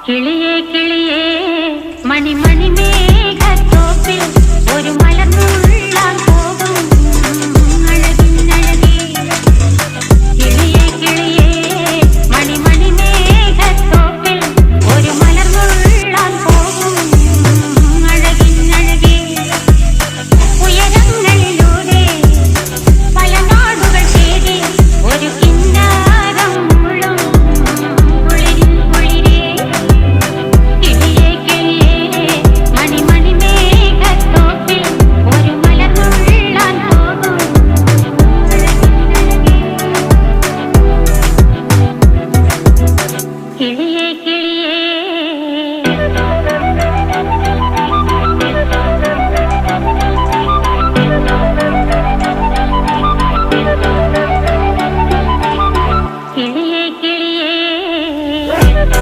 കിളിയേ കിളിയേ മണിമണി മേഘത്തോപ്പിൽ ഒരു മലർന്നുള്ളാൻ പോകും അഴകിനഴകേ. കിളിയേ കിളിയേ മണിമണി മേഘത്തോപ്പിൽ ഒരു മലർന്നുള്ളാൻ പോകും അഴകിനഴകേ. ഉയരങ്ങളിലൂടെ പല നാടുകൾ തേടി ഒരു കിന്നാരം മുഴും കുളിരിൻ കുളിരേ. കിളിയേ കിളിയേ മണിമണി മേഘത്തോപ്പിൽ ഒരു മലർന്നുള്ളാൻ പോകും അഴകിനഴകേ. കിളിയേ കിളിയേ